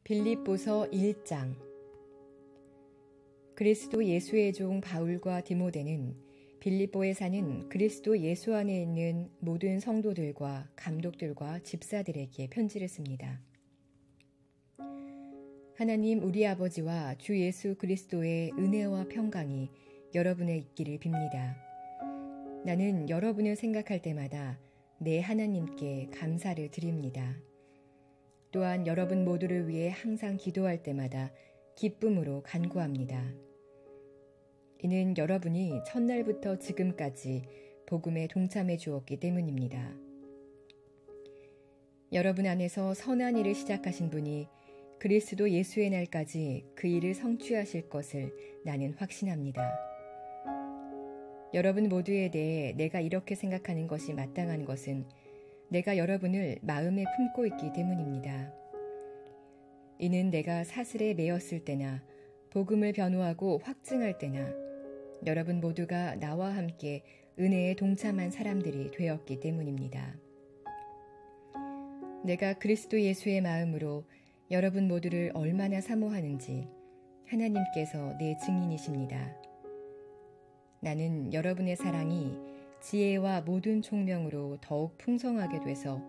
빌립보서 1장. 그리스도 예수의 종 바울과 디모데는 빌립보에 사는 그리스도 예수 안에 있는 모든 성도들과 감독들과 집사들에게 편지를 씁니다. 하나님 우리 아버지와 주 예수 그리스도의 은혜와 평강이 여러분에 있기를 빕니다. 나는 여러분을 생각할 때마다 내 하나님께 감사를 드립니다. 또한 여러분 모두를 위해 항상 기도할 때마다 기쁨으로 간구합니다. 이는 여러분이 첫날부터 지금까지 복음에 동참해 주었기 때문입니다. 여러분 안에서 선한 일을 시작하신 분이 그리스도 예수의 날까지 그 일을 성취하실 것을 나는 확신합니다. 여러분 모두에 대해 내가 이렇게 생각하는 것이 마땅한 것은 내가 여러분을 마음에 품고 있기 때문입니다. 이는 내가 사슬에 매였을 때나 복음을 변호하고 확증할 때나 여러분 모두가 나와 함께 은혜에 동참한 사람들이 되었기 때문입니다. 내가 그리스도 예수의 마음으로 여러분 모두를 얼마나 사모하는지 하나님께서 내 증인이십니다. 나는 여러분의 사랑이 지혜와 모든 총명으로 더욱 풍성하게 돼서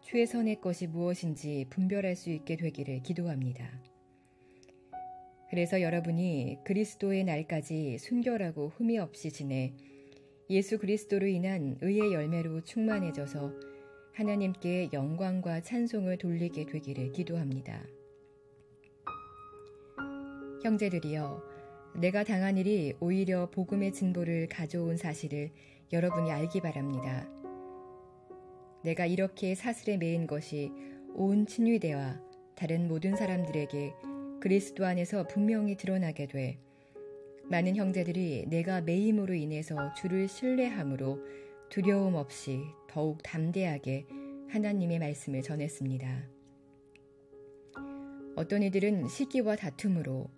최선의 것이 무엇인지 분별할 수 있게 되기를 기도합니다. 그래서 여러분이 그리스도의 날까지 순결하고 흠이 없이 지내 예수 그리스도로 인한 의의 열매로 충만해져서 하나님께 영광과 찬송을 돌리게 되기를 기도합니다. 형제들이여, 내가 당한 일이 오히려 복음의 진보를 가져온 사실을 여러분이 알기 바랍니다. 내가 이렇게 사슬에 매인 것이 온 친위대와 다른 모든 사람들에게 그리스도 안에서 분명히 드러나게 돼 많은 형제들이 내가 매임으로 인해서 주를 신뢰함으로 두려움 없이 더욱 담대하게 하나님의 말씀을 전했습니다. 어떤 이들은 시기와 다툼으로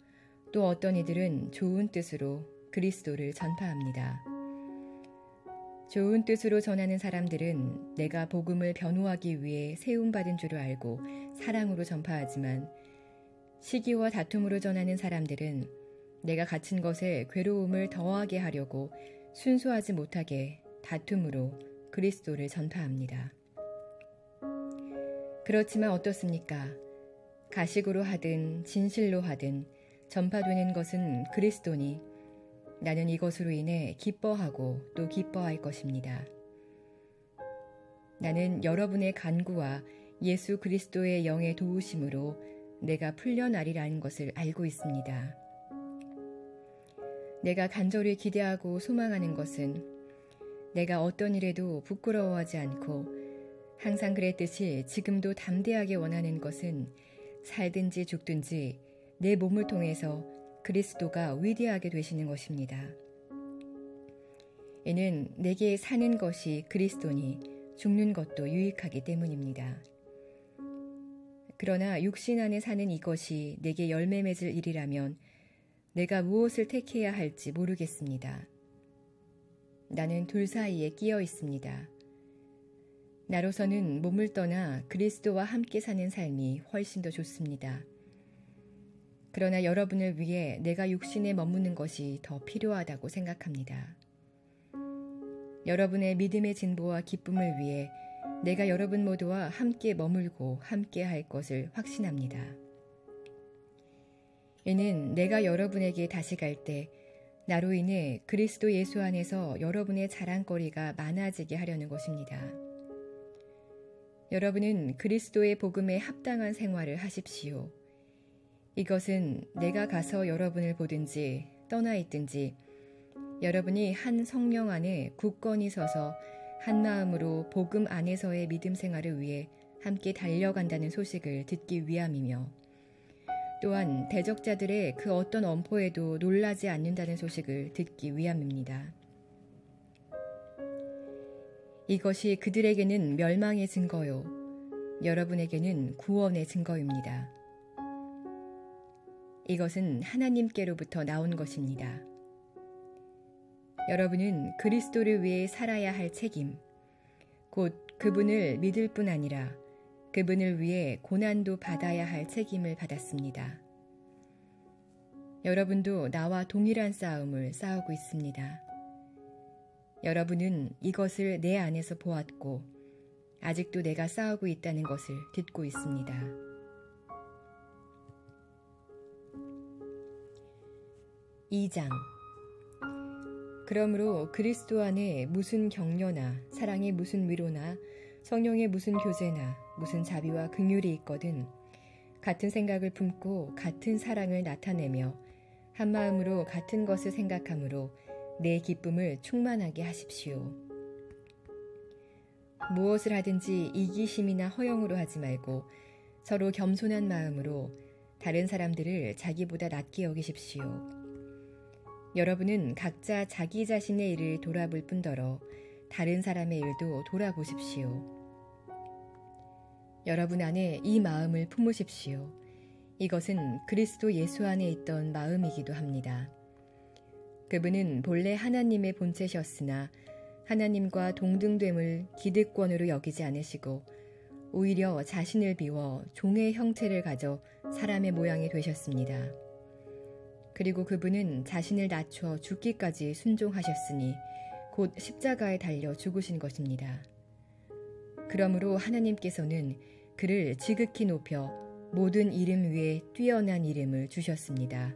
또 어떤 이들은 좋은 뜻으로 그리스도를 전파합니다. 좋은 뜻으로 전하는 사람들은 내가 복음을 변호하기 위해 세움받은 줄을 알고 사랑으로 전파하지만 시기와 다툼으로 전하는 사람들은 내가 갇힌 것에 괴로움을 더하게 하려고 순수하지 못하게 다툼으로 그리스도를 전파합니다. 그렇지만 어떻습니까? 가식으로 하든 진실로 하든 전파되는 것은 그리스도니 나는 이것으로 인해 기뻐하고 또 기뻐할 것입니다. 나는 여러분의 간구와 예수 그리스도의 영의 도우심으로 내가 풀려나리라는 것을 알고 있습니다. 내가 간절히 기대하고 소망하는 것은 내가 어떤 일에도 부끄러워하지 않고 항상 그랬듯이 지금도 담대하게 원하는 것은 살든지 죽든지 내 몸을 통해서 그리스도가 위대하게 되시는 것입니다. 이는 내게 사는 것이 그리스도니 죽는 것도 유익하기 때문입니다. 그러나 육신 안에 사는 이것이 내게 열매 맺을 일이라면 내가 무엇을 택해야 할지 모르겠습니다. 나는 둘 사이에 끼어 있습니다. 나로서는 몸을 떠나 그리스도와 함께 사는 삶이 훨씬 더 좋습니다. 그러나 여러분을 위해 내가 육신에 머무는 것이 더 필요하다고 생각합니다. 여러분의 믿음의 진보와 기쁨을 위해 내가 여러분 모두와 함께 머물고 함께 할 것을 확신합니다. 이는 내가 여러분에게 다시 갈 때 나로 인해 그리스도 예수 안에서 여러분의 자랑거리가 많아지게 하려는 것입니다. 여러분은 그리스도의 복음에 합당한 생활을 하십시오. 이것은 내가 가서 여러분을 보든지 떠나 있든지 여러분이 한 성령 안에 굳건히 서서 한 마음으로 복음 안에서의 믿음 생활을 위해 함께 달려간다는 소식을 듣기 위함이며 또한 대적자들의 그 어떤 엄포에도 놀라지 않는다는 소식을 듣기 위함입니다. 이것이 그들에게는 멸망의 증거요, 여러분에게는 구원의 증거입니다. 이것은 하나님께로부터 나온 것입니다. 여러분은 그리스도를 위해 살아야 할 책임, 곧 그분을 믿을 뿐 아니라 그분을 위해 고난도 받아야 할 책임을 받았습니다. 여러분도 나와 동일한 싸움을 싸우고 있습니다. 여러분은 이것을 내 안에서 보았고 아직도 내가 싸우고 있다는 것을 듣고 있습니다. 2장. 그러므로 그리스도 안에 무슨 격려나 사랑의 무슨 위로나 성령의 무슨 교제나 무슨 자비와 긍휼이 있거든 같은 생각을 품고 같은 사랑을 나타내며 한 마음으로 같은 것을 생각함으로 내 기쁨을 충만하게 하십시오. 무엇을 하든지 이기심이나 허영으로 하지 말고 서로 겸손한 마음으로 다른 사람들을 자기보다 낮게 여기십시오. 여러분은 각자 자기 자신의 일을 돌아볼 뿐더러 다른 사람의 일도 돌아보십시오. 여러분 안에 이 마음을 품으십시오. 이것은 그리스도 예수 안에 있던 마음이기도 합니다. 그분은 본래 하나님의 본체셨으나 하나님과 동등됨을 기득권으로 여기지 않으시고 오히려 자신을 비워 종의 형체를 가져 사람의 모양이 되셨습니다. 그리고 그분은 자신을 낮춰 죽기까지 순종하셨으니 곧 십자가에 달려 죽으신 것입니다. 그러므로 하나님께서는 그를 지극히 높여 모든 이름 위에 뛰어난 이름을 주셨습니다.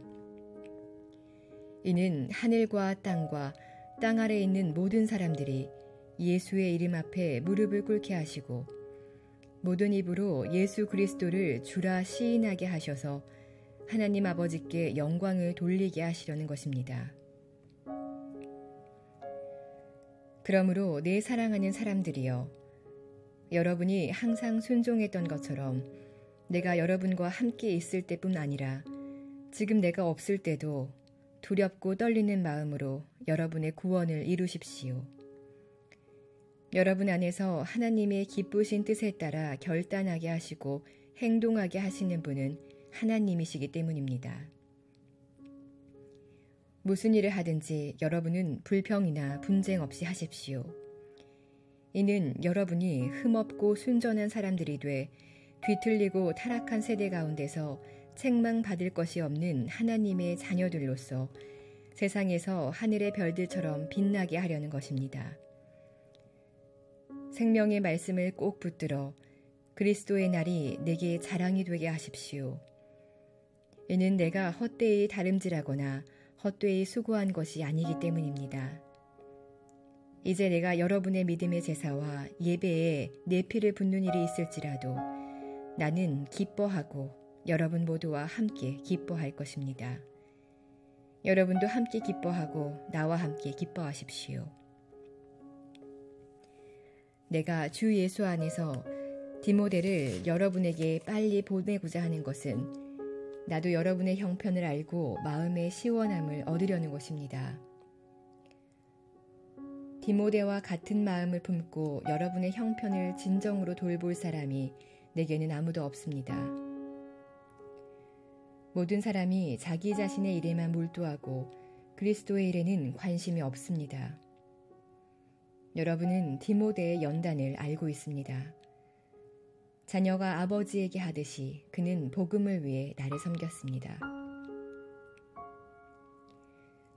이는 하늘과 땅과 땅 아래에 있는 모든 사람들이 예수의 이름 앞에 무릎을 꿇게 하시고 모든 입으로 예수 그리스도를 주라 시인하게 하셔서 하나님 아버지께 영광을 돌리게 하시려는 것입니다. 그러므로 내 사랑하는 사람들이여, 여러분이 항상 순종했던 것처럼 내가 여러분과 함께 있을 때뿐 아니라 지금 내가 없을 때도 두렵고 떨리는 마음으로 여러분의 구원을 이루십시오. 여러분 안에서 하나님의 기쁘신 뜻에 따라 결단하게 하시고 행동하게 하시는 분은 하나님이시기 때문입니다. 무슨 일을 하든지 여러분은 불평이나 분쟁 없이 하십시오. 이는 여러분이 흠없고 순전한 사람들이 돼 뒤틀리고 타락한 세대 가운데서 책망받을 것이 없는 하나님의 자녀들로서 세상에서 하늘의 별들처럼 빛나게 하려는 것입니다. 생명의 말씀을 꼭 붙들어 그리스도의 날이 내게 자랑이 되게 하십시오. 이는 내가 헛되이 다름질하거나 헛되이 수고한 것이 아니기 때문입니다. 이제 내가 여러분의 믿음의 제사와 예배에 내 피를 붓는 일이 있을지라도 나는 기뻐하고 여러분 모두와 함께 기뻐할 것입니다. 여러분도 함께 기뻐하고 나와 함께 기뻐하십시오. 내가 주 예수 안에서 디모데를 여러분에게 빨리 보내고자 하는 것은 나도 여러분의 형편을 알고 마음의 시원함을 얻으려는 것입니다. 디모데와 같은 마음을 품고 여러분의 형편을 진정으로 돌볼 사람이 내게는 아무도 없습니다. 모든 사람이 자기 자신의 일에만 몰두하고 그리스도의 일에는 관심이 없습니다. 여러분은 디모데의 연단을 알고 있습니다. 자녀가 아버지에게 하듯이 그는 복음을 위해 나를 섬겼습니다.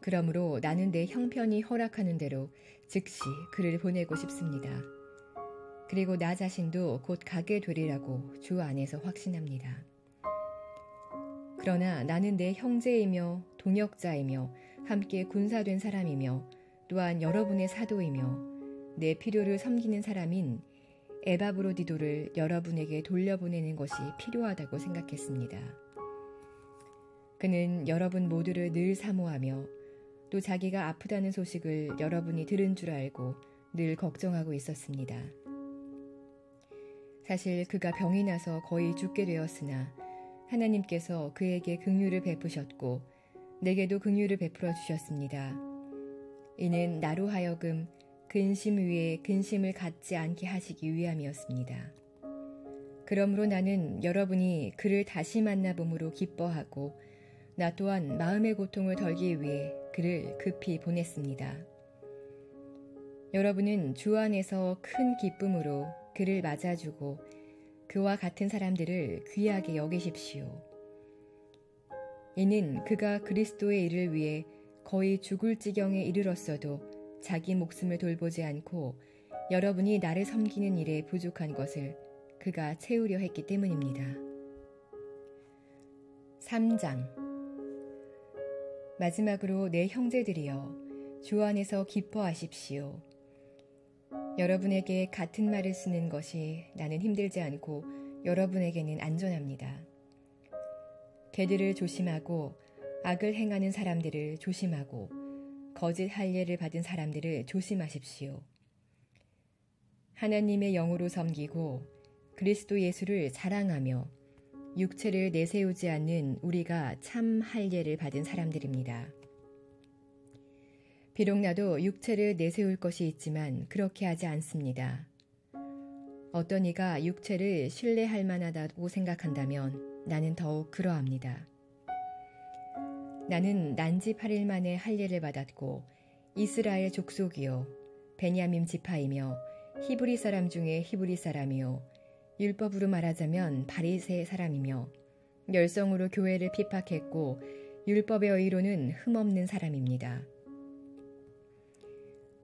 그러므로 나는 내 형편이 허락하는 대로 즉시 그를 보내고 싶습니다. 그리고 나 자신도 곧 가게 되리라고 주 안에서 확신합니다. 그러나 나는 내 형제이며 동역자이며 함께 군사된 사람이며 또한 여러분의 사도이며 내 필요를 섬기는 사람인 에바브로디도를 여러분에게 돌려보내는 것이 필요하다고 생각했습니다. 그는 여러분 모두를 늘 사모하며 또 자기가 아프다는 소식을 여러분이 들은 줄 알고 늘 걱정하고 있었습니다. 사실 그가 병이 나서 거의 죽게 되었으나 하나님께서 그에게 긍휼을 베푸셨고 내게도 긍휼을 베풀어 주셨습니다. 이는 나로 하여금 근심 위에 근심을 갖지 않게 하시기 위함이었습니다. 그러므로 나는 여러분이 그를 다시 만나봄으로 기뻐하고 나 또한 마음의 고통을 덜기 위해 그를 급히 보냈습니다. 여러분은 주 안에서 큰 기쁨으로 그를 맞아주고 그와 같은 사람들을 귀하게 여기십시오. 이는 그가 그리스도의 일을 위해 거의 죽을 지경에 이르렀어도 자기 목숨을 돌보지 않고 여러분이 나를 섬기는 일에 부족한 것을 그가 채우려 했기 때문입니다. 3장. 마지막으로 내 형제들이여, 주 안에서 기뻐하십시오. 여러분에게 같은 말을 쓰는 것이 나는 힘들지 않고 여러분에게는 안전합니다. 개들을 조심하고 악을 행하는 사람들을 조심하고 거짓 할례를 받은 사람들을 조심하십시오. 하나님의 영으로 섬기고 그리스도 예수를 자랑하며 육체를 내세우지 않는 우리가 참 할례를 받은 사람들입니다. 비록 나도 육체를 내세울 것이 있지만 그렇게 하지 않습니다. 어떤 이가 육체를 신뢰할 만하다고 생각한다면 나는 더욱 그러합니다. 나는 난지 8일 만에 할례를 받았고 이스라엘 족속이요 베냐민 지파이며 히브리 사람 중에 히브리 사람이요 율법으로 말하자면 바리새 사람이며 열성으로 교회를 핍박했고 율법의 의로는 흠없는 사람입니다.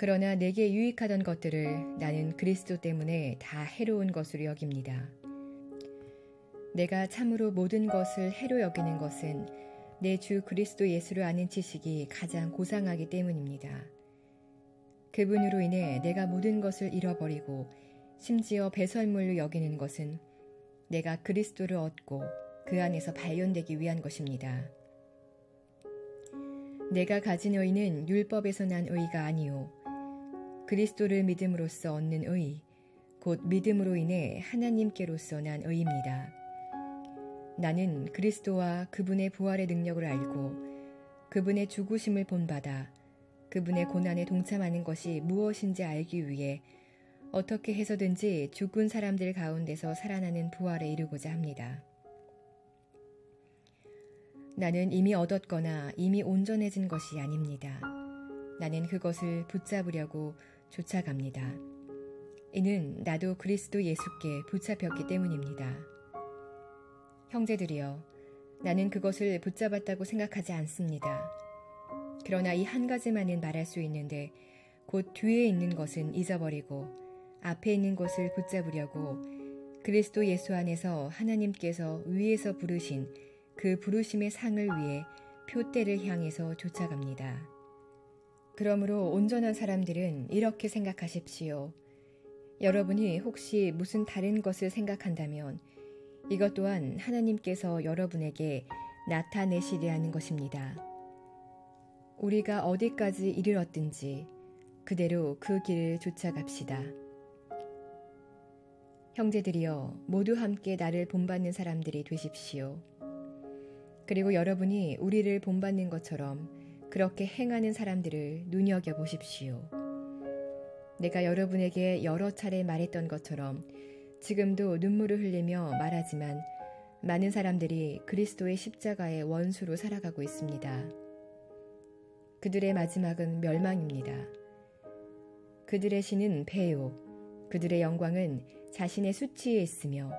그러나 내게 유익하던 것들을 나는 그리스도 때문에 다 해로운 것으로 여깁니다. 내가 참으로 모든 것을 해로 여기는 것은 내 주 그리스도 예수를 아는 지식이 가장 고상하기 때문입니다. 그분으로 인해 내가 모든 것을 잃어버리고 심지어 배설물로 여기는 것은 내가 그리스도를 얻고 그 안에서 발견되기 위한 것입니다. 내가 가진 의는 율법에서 난 의가 아니요 그리스도를 믿음으로써 얻는 의, 곧 믿음으로 인해 하나님께로서 난 의입니다. 나는 그리스도와 그분의 부활의 능력을 알고 그분의 죽으심을 본받아 그분의 고난에 동참하는 것이 무엇인지 알기 위해 어떻게 해서든지 죽은 사람들 가운데서 살아나는 부활에 이르고자 합니다. 나는 이미 얻었거나 이미 온전해진 것이 아닙니다. 나는 그것을 붙잡으려고 쫓아갑니다. 이는 나도 그리스도 예수께 붙잡혔기 때문입니다. 형제들이여, 나는 그것을 붙잡았다고 생각하지 않습니다. 그러나 이 한 가지만은 말할 수 있는데 곧 뒤에 있는 것은 잊어버리고 앞에 있는 것을 붙잡으려고 그리스도 예수 안에서 하나님께서 위에서 부르신 그 부르심의 상을 위해 표대를 향해서 쫓아갑니다. 그러므로 온전한 사람들은 이렇게 생각하십시오. 여러분이 혹시 무슨 다른 것을 생각한다면 이것 또한 하나님께서 여러분에게 나타내시려 하는 것입니다. 우리가 어디까지 이르렀든지 그대로 그 길을 쫓아갑시다. 형제들이여, 모두 함께 나를 본받는 사람들이 되십시오. 그리고 여러분이 우리를 본받는 것처럼 그렇게 행하는 사람들을 눈여겨보십시오. 내가 여러분에게 여러 차례 말했던 것처럼 지금도 눈물을 흘리며 말하지만 많은 사람들이 그리스도의 십자가의 원수로 살아가고 있습니다. 그들의 마지막은 멸망입니다. 그들의 신은 배요, 그들의 영광은 자신의 수치에 있으며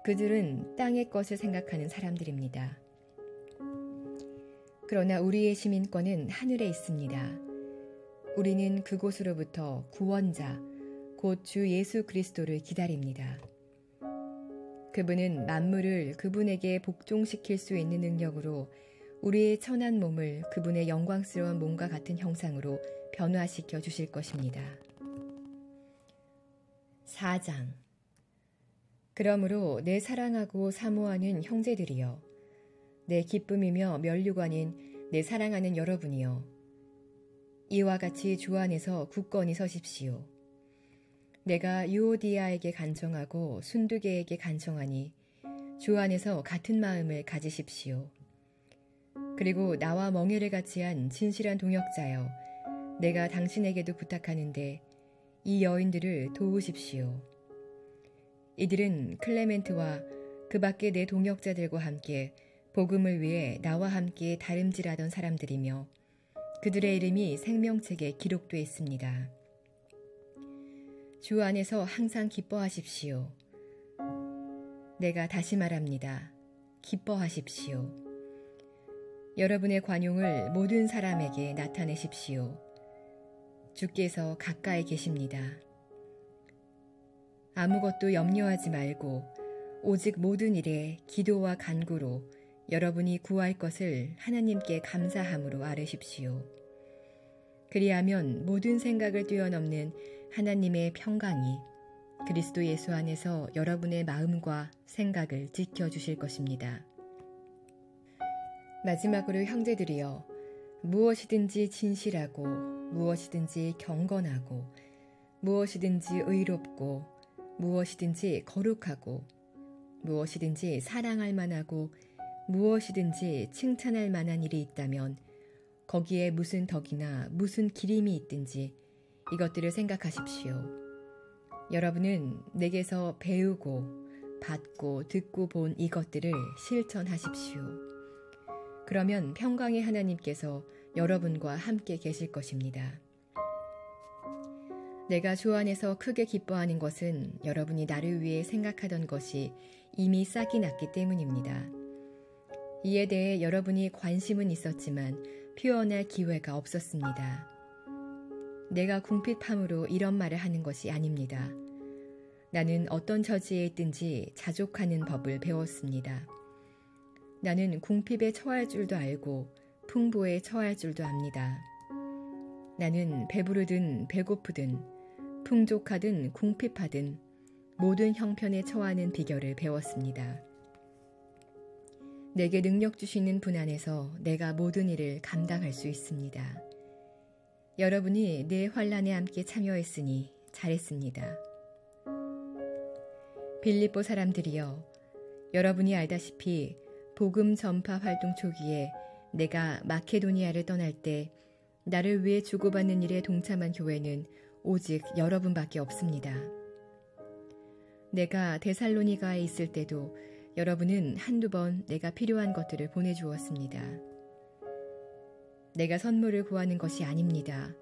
그들은 땅의 것을 생각하는 사람들입니다. 그러나 우리의 시민권은 하늘에 있습니다. 우리는 그곳으로부터 구원자, 곧 주 예수 그리스도를 기다립니다. 그분은 만물을 그분에게 복종시킬 수 있는 능력으로 우리의 천한 몸을 그분의 영광스러운 몸과 같은 형상으로 변화시켜 주실 것입니다. 4장. 그러므로 내 사랑하고 사모하는 형제들이여, 내 기쁨이며 면류관인 내 사랑하는 여러분이여, 이와 같이 주 안에서 굳건히 서십시오. 내가 유오디아에게 간청하고 순두계에게 간청하니 주 안에서 같은 마음을 가지십시오. 그리고 나와 멍에를 같이 한 진실한 동역자여, 내가 당신에게도 부탁하는데 이 여인들을 도우십시오. 이들은 클레멘트와 그 밖의 내 동역자들과 함께 복음을 위해 나와 함께 다름질하던 사람들이며 그들의 이름이 생명책에 기록되어 있습니다. 주 안에서 항상 기뻐하십시오. 내가 다시 말합니다. 기뻐하십시오. 여러분의 관용을 모든 사람에게 나타내십시오. 주께서 가까이 계십니다. 아무것도 염려하지 말고 오직 모든 일에 기도와 간구로 여러분이 구할 것을 하나님께 감사함으로 아뢰십시오. 그리하면 모든 생각을 뛰어넘는 하나님의 평강이 그리스도 예수 안에서 여러분의 마음과 생각을 지켜주실 것입니다. 마지막으로 형제들이여, 무엇이든지 진실하고 무엇이든지 경건하고 무엇이든지 의롭고 무엇이든지 거룩하고 무엇이든지 사랑할 만하고 무엇이든지 칭찬할 만한 일이 있다면 거기에 무슨 덕이나 무슨 기림이 있든지 이것들을 생각하십시오. 여러분은 내게서 배우고 받고 듣고 본 이것들을 실천하십시오. 그러면 평강의 하나님께서 여러분과 함께 계실 것입니다. 내가 주 안에서 크게 기뻐하는 것은 여러분이 나를 위해 생각하던 것이 이미 싹이 났기 때문입니다. 이에 대해 여러분이 관심은 있었지만 표현할 기회가 없었습니다. 내가 궁핍함으로 이런 말을 하는 것이 아닙니다. 나는 어떤 처지에 있든지 자족하는 법을 배웠습니다. 나는 궁핍에 처할 줄도 알고 풍부에 처할 줄도 압니다. 나는 배부르든 배고프든 풍족하든 궁핍하든 모든 형편에 처하는 비결을 배웠습니다. 내게 능력 주시는 분 안에서 내가 모든 일을 감당할 수 있습니다. 여러분이 내 환난에 함께 참여했으니 잘했습니다. 빌립보 사람들이여, 여러분이 알다시피 복음 전파 활동 초기에 내가 마케도니아를 떠날 때 나를 위해 주고받는 일에 동참한 교회는 오직 여러분밖에 없습니다. 내가 데살로니가에 있을 때도 여러분은 한두 번 내가 필요한 것들을 보내주었습니다. 내가 선물을 구하는 것이 아닙니다.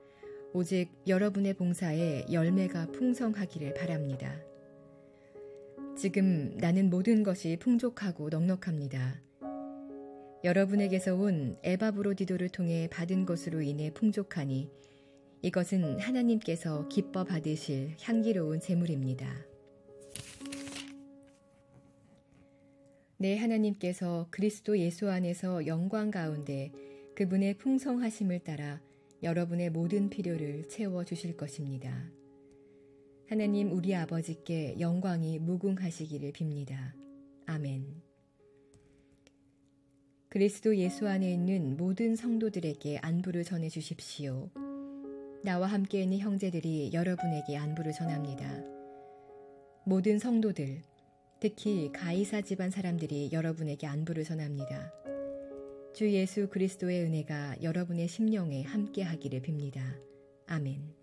오직 여러분의 봉사에 열매가 풍성하기를 바랍니다. 지금 나는 모든 것이 풍족하고 넉넉합니다. 여러분에게서 온 에바브로디도를 통해 받은 것으로 인해 풍족하니 이것은 하나님께서 기뻐 받으실 향기로운 제물입니다. 내 하나님께서 그리스도 예수 안에서 영광 가운데 그분의 풍성하심을 따라 여러분의 모든 필요를 채워주실 것입니다. 하나님 우리 아버지께 영광이 무궁하시기를 빕니다. 아멘. 그리스도 예수 안에 있는 모든 성도들에게 안부를 전해주십시오. 나와 함께 있는 형제들이 여러분에게 안부를 전합니다. 모든 성도들, 특히 가이사 집안 사람들이 여러분에게 안부를 전합니다. 주 예수 그리스도의 은혜가 여러분의 심령에 함께 하기를 빕니다. 아멘.